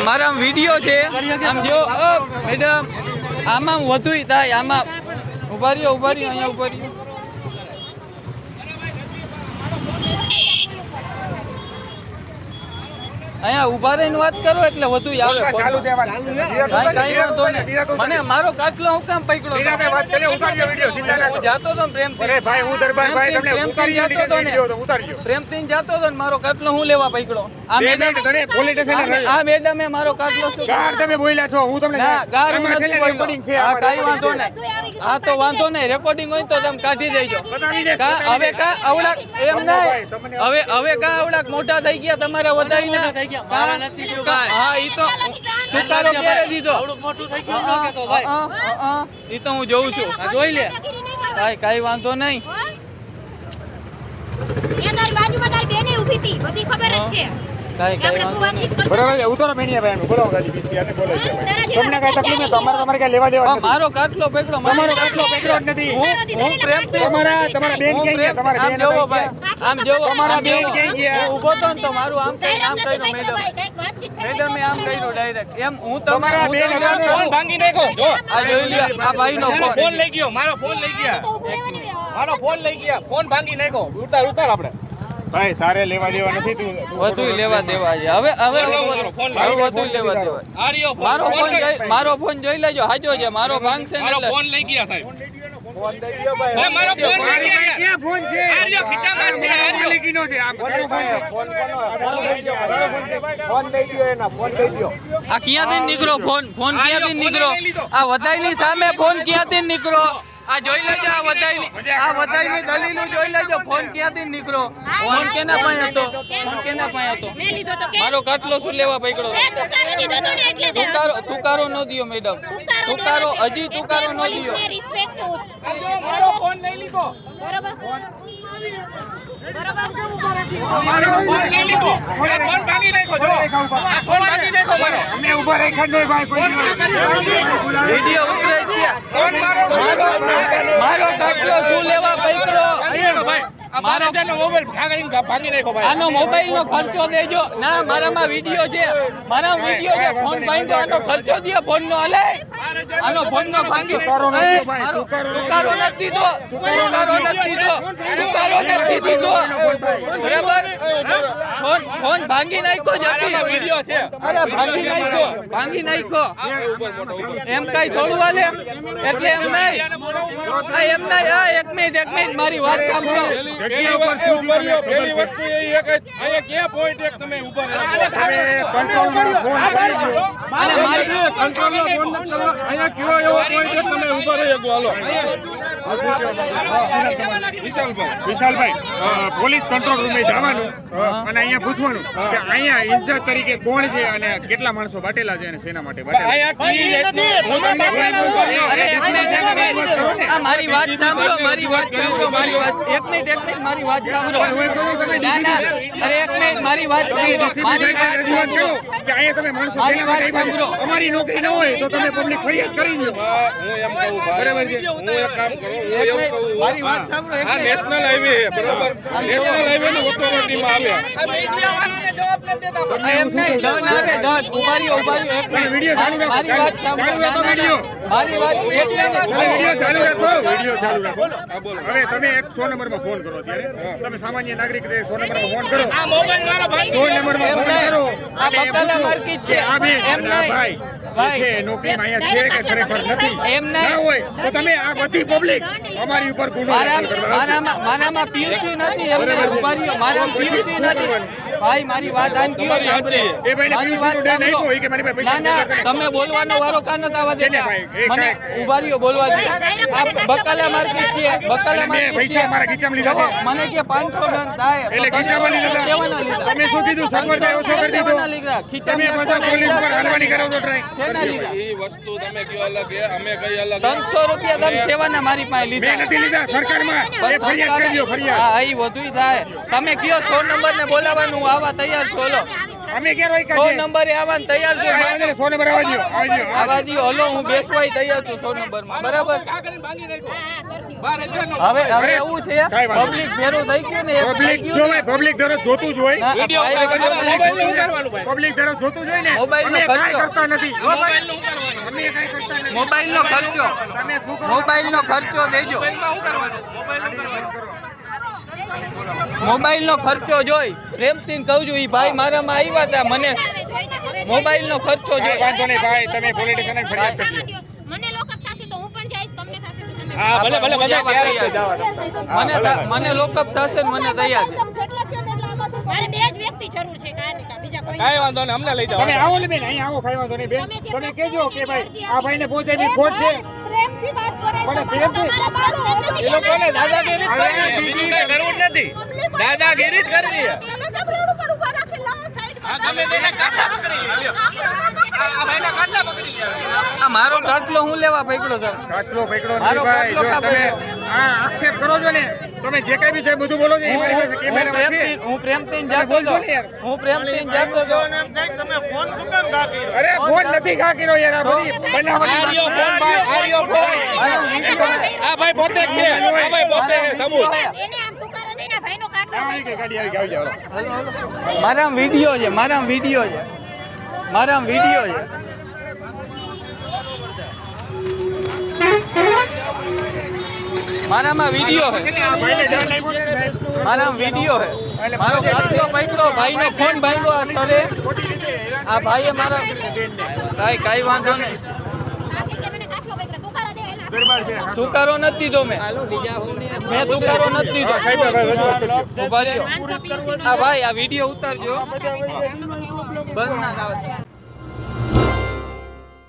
મારા વિડીયો છે આમ જો મેડમ આમાં વધુ થાય આમાં ઉભા રહ્યો અહીંયા ઉભા રહ્યો અહીંયા ઉભા રહીને વાત કરો એટલે વધુ આવે કઈ વાંધો ને મને મારો કાટલો હું કામ પકડો જાતો તો પ્રેમથી જાતો તો મારો કાટલો હું લેવા પકડો આ મેડમે મારો કાટલો શું તમે બોલ્યા છો હું તમને કઈ વાંધો ને હા તો વાંધો નહીં રેકોર્ડિંગ હોય તો તમે કાઢી દેજો હવે કા અવળાક એમ નહીં હવે કા અવળાક મોટા થઈ ગયા તમારે વધારીને મારા નથી જો ભાઈ હા ઈ તો તુકારો કેરે દીધો આવડું મોટું થઈ ગયું ન કેતો ભાઈ ઈ તો હું જોઉં છું આ જોઈ લે ભાઈ કાઈ વાંધો નહીં એ તારી બાજુમાં તારી બેને ઊભી હતી બધી ખબર જ છે કાઈ વાંધો નહીં બરાબર છે ઉતરો મેનિયા ભાઈ બોલો ગાડી બીસી આને બોલો છે તમને કાઈ તકલીફ ન તમારે કઈ લેવા દેવા નથી મારો કાટલો પકડો મારો કાટલો પકડો જ નથી હું પ્રેમથી તમારા બેન કે તમારા બેન જોવો ભાઈ આમ જોવો તમારા બેન કે ગયા ઊભો તો ને તો મારું આમ કર્યું મેડમ મેડમે આમ કર્યું ડાયરેક્ટ એમ હું તમારા બેન ફોન ભાંગી નાખો જો આ જોઈ લ્યો આ ભાઈનો ફોન લઈ ગયો મારો ફોન લઈ ગયા ફોન ભાંગી નાખો ઉતાર આપણે ભાઈ તારે લેવા દેવા નથી તું વધુ લેવા દેવા છે હવે વધુ લેવા દેવા મારો ફોન જોઈ લેજો હાજો છે મારો ભાંગશે મારો ફોન લઈ ગયા સાહેબ ફોન દઈ દયો ભાઈ મારો ફોન લઈ ગયા કે ફોન છે આર્યો ખીચામાં છે આર્યો લીકીનો છે આમ ફોન દઈ દયો એના ફોન દઈ દયો આ ક્યાંથી નીકળો ફોન ક્યાંથી નીકળો આ વધાઈની સામે ફોન ક્યાંથી નીકળો આ જોઈ લેજો આ વધાઈની દલીલો જોઈ લેજો ફોન ક્યાંથી નીકળો ફોન કેના પાસે હતો મે લીધો તો મારો કાટલો શું લેવા પકડો તુકારો દીધો તો ને એટલે તુકારો ન દિયો મેડમ તુકારો હજી તુકારો ન દિયો રિસ્પેક્ટ મારો ફોન લઈ લીધો બરાબર મારો ફોન લઈ લીધો ફોન ભાગી નાખો જો આ ફોન ભાગી નાખો મારો અમે ઊભા રાખ્યા નોય ભાઈ કોઈ વિડિયો ઉતરે છે ફોન મારો કાટલો શું લેવા પકડો ભાઈ મારો મોબાઈલ ભાગી નાખો ભાઈ આનો મોબાઈલ નો ખર્ચો દેજો ના મારામાં વિડિયો છે ફોન ભાંગ્યો આનો ખર્ચો દિયો ફોન નો હાલે આનો ફોન નો ખર્ચો તુકારો નથી દીધો બરાબર ફોન ભાંગી નાખ્યો જતી વિડિયો છે અરે ભાંગી નાખ્યો એમ કઈ થોડું હાલે એટલે એમ નહીં એક મિનિટ મારી વાત સાંભળો જગ્યા ઉપર શું પહેલી વસ્તુ એ એક અહીંયા કે પોઈન્ટ એક તમે ઉપર કંટ્રોલ ફોન કરી દો અને મારી કંટ્રોલ નો ફોન ન કરો અહીંયા કયો એવો પોઈન્ટ એક તમે ઉપર રહી ગયો હાલો વિશાલભાઈ પોલીસ કંટ્રોલ રૂમે જવાનું અને અહીંયા પૂછવાનું કે અહીંયા ઇન્ચાર્જ તરીકે કોણ છે અને કેટલા માણસો બાટેલા છે અને શેના માટે બાટેલા મારી વાત સાંભળો એક મિનિટ મારી વાત સાંભળો અરે એક મિનિટ મારી વાત સાંભળો કે અહીંયા તમે માણસો સાંભળો અમારી નોકરી ન હોય તો તમે પબ્લિક ફરિયાદ કરી દો હું એમ કહું બરાબર છે હું એક કામ કરું હું એવું કહું મારી વાત સાંભળો આ નેશનલ હાઈવે છે બરાબર નેશનલ હાઈવે ની ઓથોરિટીમાં આવે આ મીડિયા વાળાને જવાબ ન દેતા એમ નહીં ડન આવે ડન ઉભારીઓ એક મિનિટ વિડિયો ચાલુ રાખો મારી વાત સાંભળો મારી વાત એક મિનિટ વિડિયો ચાલુ રાખો હા બોલો હવે તમે 100 નંબરમાં ફોન કરો ત્યારે તમે સામાન્ય નાગરિક 100 નંબરમાં ફોન કરો આ મોબાઈલ વાળો ભાઈ 100 નંબરમાં ફોન કરો આ બકાલા માર્કેટ છે એમ નહીં ભાઈ છે નોકરીમાં અહીંયા છે કે ખરેખર નથી એમ નહીં હોય તો તમે આ બધી પબ્લિક અમારી ઉપર ગુનો મારામાં પીયુસી નથી એમને ઉભારીઓ મારામાં પીયુસી નથી ભાઈ મારી વાત આન કયો સાંભળે એ ભાઈને પીયુસી નો ડે નહીં કોઈ કે મારી પાસે ના તમે બોલવાનો વારો કાન ન આવવા દેતા મને ઉભારીઓ બોલવા દે આ બકાલા માર્કેટ છે બકાલા માર્કેટ પૈસા મારા ખીચામાં લીધા છે મને કે 500 ડન થાય એટલે ખીચામાં લીધા તમે શું કીધું સગવડ ઓછો કરી દીધો તમે બધા પોલીસ પર હાલવાની કરો છો ટ્રાય શેના લીધા એ વસ્તુ તમે કયો અલગ છે અમે કઈ અલગ 300 રૂપિયા દમ સેવાના મારી પાસે લીધા મેં નથી લીધા સરકારમાં એ ફરિયાદ કરજો ફરિયાદ હા ઈ વધુઈ થાય તમે કયો 100 નંબર ને બોલાવવાનું આવા તૈયાર છો લો અમે ક્યાં રોક્યા 100 છે? નંબરે આવવાનું તૈયાર છું કાંઈ વાંધો નહીં, 100 નંબર આવવા દ્યો, આવવા દ્યો. આવા દિયો હલો હું બેસવાય તૈયાર છું 100 નંબરમાં બરાબર હવે એવું છે કાંઈ વાંધો પબ્લિક ભેરું થઈ ગયું ને એક પબ્લિક થઈ જો ગયું ને. પબ્લિક દરરોજ જોતું જ હોય. ના, પબ્લિક દરરોજ જોતું જ હોય ને. મોબાઈલનો અમે કાંઈ ખર્ચો. કરતા નથી. અમે કાંઈ કરતા નથી. મોબાઈલનો ખર્ચો તમે શું કરો? મોબાઈલનો ખર્ચો દેજો મોબાઈલનો ખર્ચો જોઈ પ્રેમથી કહું છું ઈ ભાઈ મારામાં આવ્યા હતા મને મોબાઈલનો ખર્ચો કાંઈ જોઈ વાંધો નહીં ભાઈ, તમે પોલીસ સ્ટેશને ફરિયાદ કરજો. મને લોકઅપ થશે તો હું પણ જઈશ તમને થશે તો તમે હા, ભલે ભલે બધા તૈયાર જ છે. મને લોકઅપ થશે ને મને તૈયાર છે મારે બે જ વ્યક્તિ જરૂર છે કાંઈ નહીં બીજા કોઈ કાંઈ વાંધો નહીં, અમને લઈ જાઓ. તમે આવો ને બેન, અહીં આવો, કાંઈ વાંધો નહીં બેન. તમે કહેજો કે ભાઈ આ ભાઈને પહોંચાડવી ખોટ છે. પ્રેમથી વાત કરાય પણ પ્રેમથી? એ લોકોને દાદાગીરી જ અરે કરવી છે, દીદી, બીજું કાંઈ કરવું જ નથી. દાદાગીરી જ કરવી છે. આ ગમે તેને કાટલા પકડી લ્યો. આ ભાઈના કાટલા પકડી લ્યો. આ મારો કાટલો હું લેવા પકડ્યો છે કાચલો પકડો મારો નહીં ભાઈ. કાટલો જો કાપે તમે છે. આ આક્ષેપ કરો છો ને, તમે જે કાંઈ બી છે બધું બોલો છો. એ મારી પાસે કેમેરામાં છે. હું પ્રેમથી જાતો હતો હું પ્રેમથી જાતો હતો તમે ફોન શું કામ કાપી? અરે ફોન નથી ખા કર્યો યાર, આ બધી બનાવટી આ રહ્યો ફોન ભાઈ, આ રહ્યો ફોન. આ ભાઈ પોતે જ છે, આ ભાઈ પોતે છે, સબૂત. એને આમ તુકારો દઈને ભાઈનો કાટલો આવી ગઈ ગાડી, આવી ગઈ, આવી જાઓ. મારા વિડીયો છે મારા વિડીયો છે મારા વિડીયો છે મારામાં વિડીયો છે આ ભાઈને જાણ આપ્યો ને સાહેબ. મારા વિડીયો છે મારો કાચલો પકડો ભાઈનો ફોન ભાંગ્યો આ સરે આ ભાઈએ મારા કાંઈ વાંધો નહીં આગે કે મને કાટલો પકડે તુકારો દે એના દરબાર છે. તુકારો નથી દીધો મેં તુકારો નથી દીધો સાહેબ, ભાઈ, રજૂઆત કરજો. ઉભા રહ્યો 500 PUC આ ભાઈ આ વિડીયો ઉતારજો બંધ ના થાય